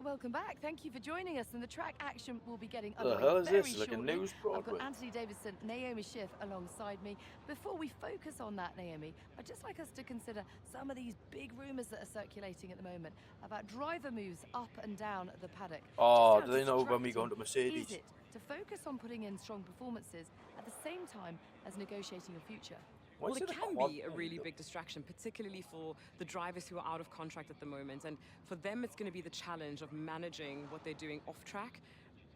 Welcome back. Thank you for joining us. And the track action will be getting What the underway hell is very this? Like a shortly. news I've got Broadway. Anthony Davidson, Naomi Schiff alongside me. Before we focus on that, Naomi, I'd just like us to consider some of these big rumours that are circulating at the moment about driver moves up and down the paddock. Just Oh, how do they know about me distracting going to is Mercedes? it to focus on putting in strong performances at the same time as negotiating your future? Why Well, is it it a can quad be a thing? really big distraction, particularly for the drivers who are out of contract at the moment. And for them, it's going to be the challenge of managing what they're doing off track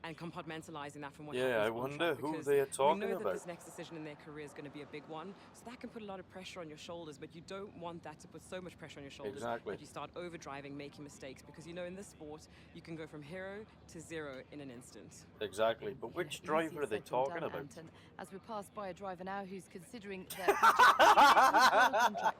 and compartmentalizing that from what Yeah, happens I on wonder track, who because they are we talking know that about. this next decision in their career is going to be a big one. So that can put a lot of pressure on your shoulders, but you don't want that to put so much pressure on your shoulders Exactly. that you start over driving, making mistakes, because in this sport, you can go from hero to zero in an instant. Exactly. But which Yeah, driver easier are they said than talking done, about? Anton, as we pass by a driver now who's considering their future, even if he's got a contract.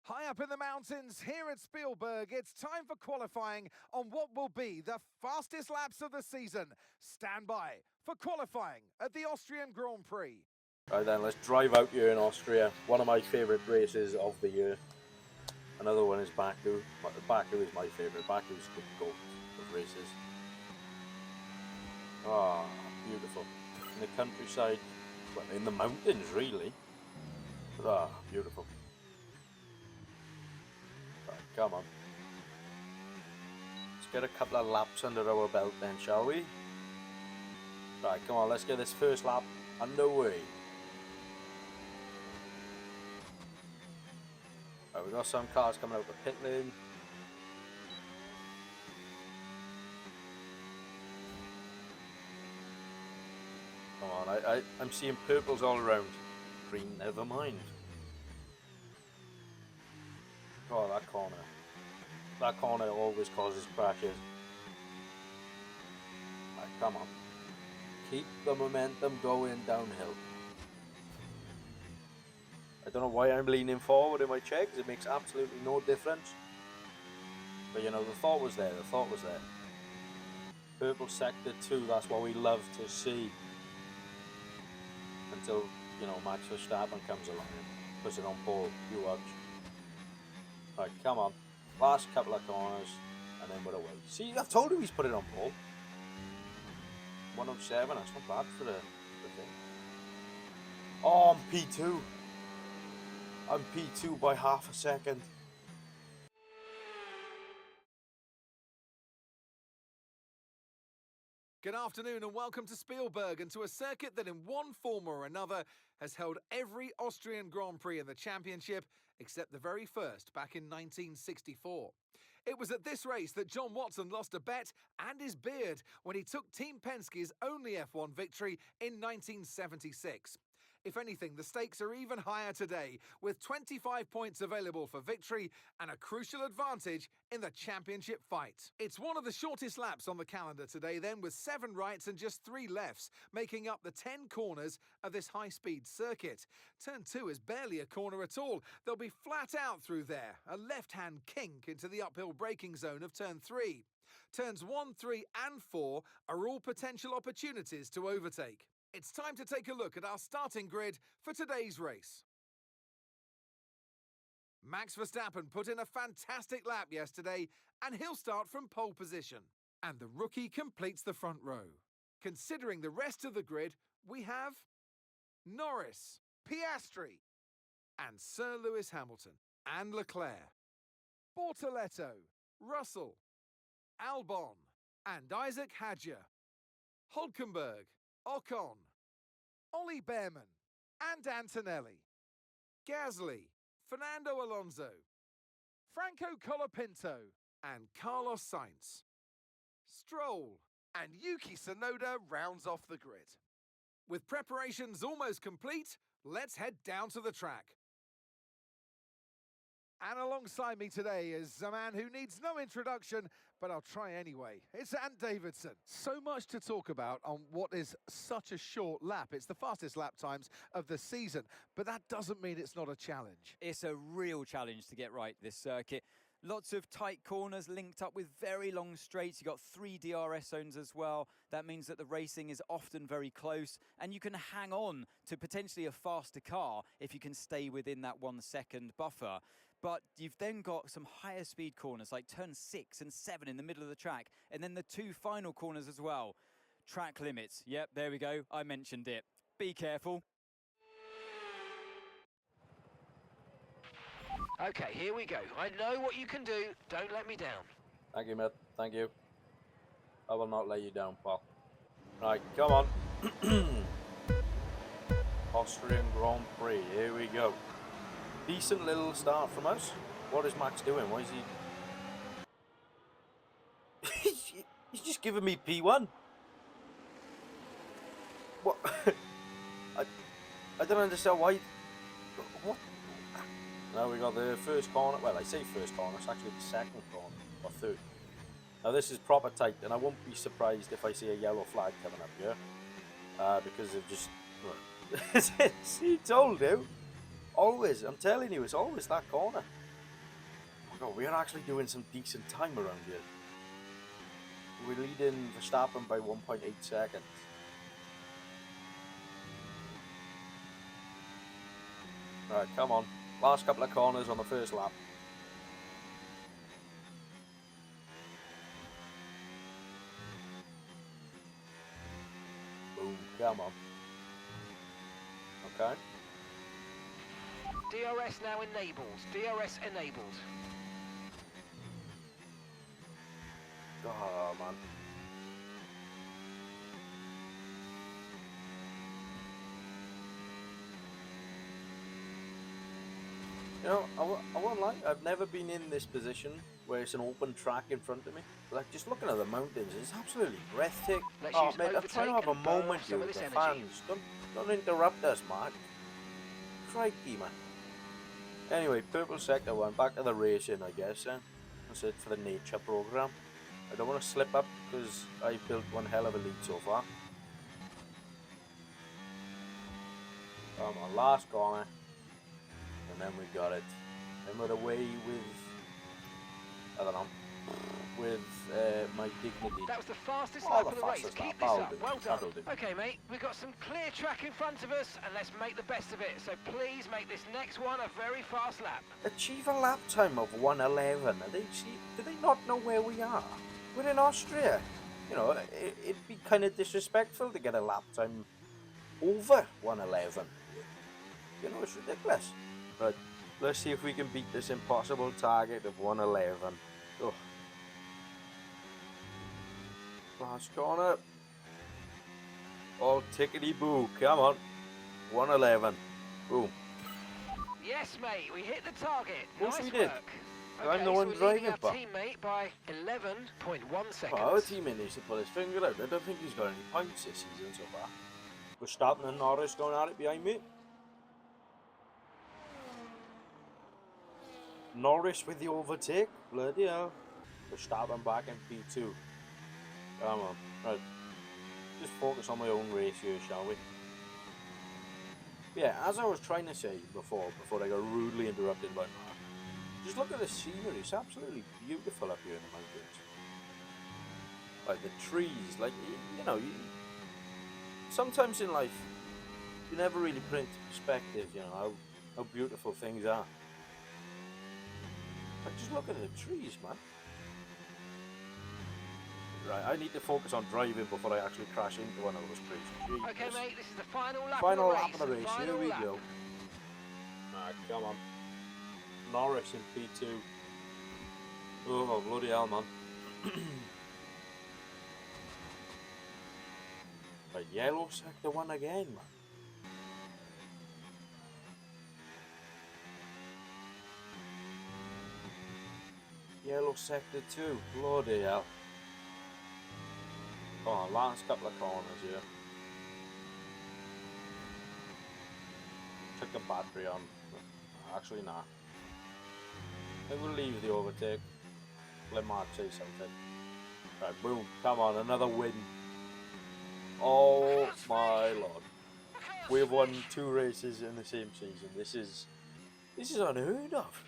High up in the mountains here at Spielberg, it's time for qualifying on what will be the fastest laps of the season. Stand by for qualifying at the Austrian Grand Prix. Right then, let's drive out here in Austria. One of my favourite races of the year. Another one is Baku. Baku is my favourite. Baku is the GOAT of races. Ah, beautiful. In the countryside, well, in the mountains, really. Ah, beautiful. Right, come on. Let's get a couple of laps under our belt then, shall we? Right, come on, let's get this first lap underway. Right, we've got some cars coming out the pit lane. Come on, I'm seeing purples all around. Green, never mind. Oh, that corner. That corner always causes crashes. Right, come on. Keep the momentum going downhill. I don't know why I'm leaning forward in my chair, because it makes absolutely no difference. But you know, the thought was there, the thought was there. Purple sector 2, that's what we love to see. Until, you know, Max Verstappen comes along and puts it on pole. You watch. Right, come on. Last couple of corners, and then we're away. See, I've told you he's put it on pole. 107, that's not bad for the thing. Oh, I'm P2. I'm P2 by half a second. Good afternoon and welcome to Spielberg, and to a circuit that in one form or another has held every Austrian Grand Prix in the championship except the very first back in 1964. It was at this race that John Watson lost a bet and his beard when he took Team Penske's only F1 victory in 1976. If anything, the stakes are even higher today, with 25 points available for victory and a crucial advantage in the championship fight. It's one of the shortest laps on the calendar today then, with 7 rights and just 3 lefts, making up the 10 corners of this high-speed circuit. Turn 2 is barely a corner at all. They'll be flat out through there, a left-hand kink into the uphill braking zone of Turn 3. Turns 1, 3 and 4 are all potential opportunities to overtake. It's time to take a look at our starting grid for today's race. Max Verstappen put in a fantastic lap yesterday, and he'll start from pole position. And the rookie completes the front row. Considering the rest of the grid, we have Norris, Piastri, and Sir Lewis Hamilton, and Leclerc, Bortoletto, Russell, Albon, and Isaac Hadjar, Hulkenberg, Ocon, Ollie Behrman, and Antonelli, Gasly, Fernando Alonso, Franco Colapinto, and Carlos Sainz. Stroll and Yuki Tsunoda rounds off the grid. With preparations almost complete, let's head down to the track. And alongside me today is a man who needs no introduction, but I'll try anyway. It's Ant Davidson. So much to talk about on what is such a short lap. It's the fastest lap times of the season, but that doesn't mean it's not a challenge. It's a real challenge to get right this circuit. Lots of tight corners linked up with very long straights. You've got 3 DRS zones as well. That means that the racing is often very close, and you can hang on to potentially a faster car if you can stay within that 1 second buffer. But you've then got some higher speed corners like turn 6 and 7 in the middle of the track, and then the 2 final corners as well. Track limits. Yep, there we go. I mentioned it. Be careful. Okay, here we go. I know what you can do. Don't let me down. Thank you, mate. Thank you. I will not let you down, pal. Right, come on. Austrian Grand Prix. Here we go. Decent little start from us. What is Max doing? Why is he... He's just giving me P1. What? I don't understand why... What? Now we got the first corner. Well, I say first corner. It's actually the second corner. Or third. Now this is proper tight. And I won't be surprised if I see a yellow flag coming up here. Because of just... See, told you. Always. I'm telling you, it's always that corner. Oh my God, we're actually doing some decent time around here. We're leading Verstappen by 1.8 seconds. Right, come on. Last couple of corners on the first lap. Boom, come on. Okay. DRS now enabled. DRS enabled. Oh, man. You know, I won't lie, I've never been in this position where it's an open track in front of me. Like, just looking at the mountains, it's absolutely breathtaking. Let's Oh, use mate, I'm trying to have a overtake and burn moment off here some of with this the energy. fans. Don't interrupt us, Mark. Crikey, man. Anyway, purple sector 1, back to the racing, I guess. That's it for the nature program. I don't want to slip up because I've built one hell of a lead so far. Come on, last corner. And then we got it. And we're away with, I don't know, with my dignity. That was the fastest Oh, lap the of the race. fastest Keep lap. this That'll up. do. Well done. That'll do. Okay, mate, we've got some clear track in front of us, and let's make the best of it. So please make this next one a very fast lap. Achieve a lap time of 1:11. Do they not know where we are? We're in Austria. You know, it'd be kind of disrespectful to get a lap time over 1:11. You know, it's ridiculous. But let's see if we can beat this impossible target of 1:11. Oh. Last corner. All tickety-boo. Come on. 1:11. Boom. Yes, mate, we hit the target. Course Nice we did. work. I'm Okay, the so one we're driving, leading our but- teammate by 11.1 seconds. Well, our teammate needs to pull his finger out. I don't think he's got any points this season so far. Verstappen and Norris going at it behind me. Norris with the overtake. Bloody hell. Verstappen back in P2. Come on. Right. Just focus on my own race here, shall we? Yeah, as I was trying to say before I got rudely interrupted by Mark, just look at the scenery. It's absolutely beautiful up here in the mountains. Like the trees, like, you know, sometimes in life, you never really put into perspective, you know, how beautiful things are. Like, just look at the trees, man. Right, I need to focus on driving before I actually crash into one of those trees. Jesus. Okay, mate, this is the final lap Final of the lap race. of the race. Here Final we lap. go. Alright, come on. Norris in P2. Oh, bloody hell, man. Right, yellow sector 1 again, man. Yellow sector 2. Bloody hell. Oh, last couple of corners here. Check the battery on. Actually, nah. I will leave the overtake. Let Mark say something. Right, boom. Come on, another win. Oh my lord. We've won 2 races in the same season. This is unheard of.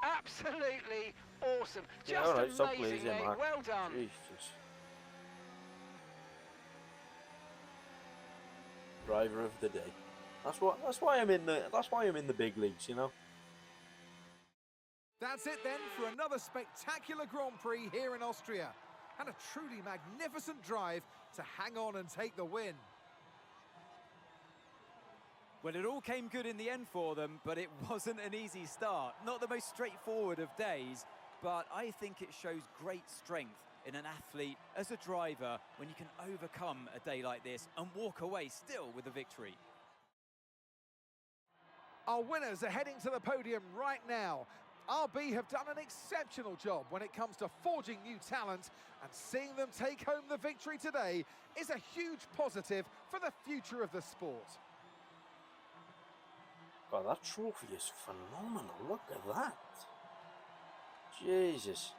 Absolutely awesome. Just Yeah, all right, stop amazing, glazing, mate. Mark. Well done. Jesus. Driver of the day. That's why I'm in the big leagues, you know. That's it then for another spectacular Grand Prix here in Austria. And a truly magnificent drive to hang on and take the win. Well, it all came good in the end for them, but it wasn't an easy start. Not the most straightforward of days, but I think it shows great strength in an athlete as a driver when you can overcome a day like this and walk away still with a victory. Our winners are heading to the podium right now. RB have done an exceptional job when it comes to forging new talent, and seeing them take home the victory today is a huge positive for the future of the sport. God, that trophy is phenomenal. Look at that. Jesus.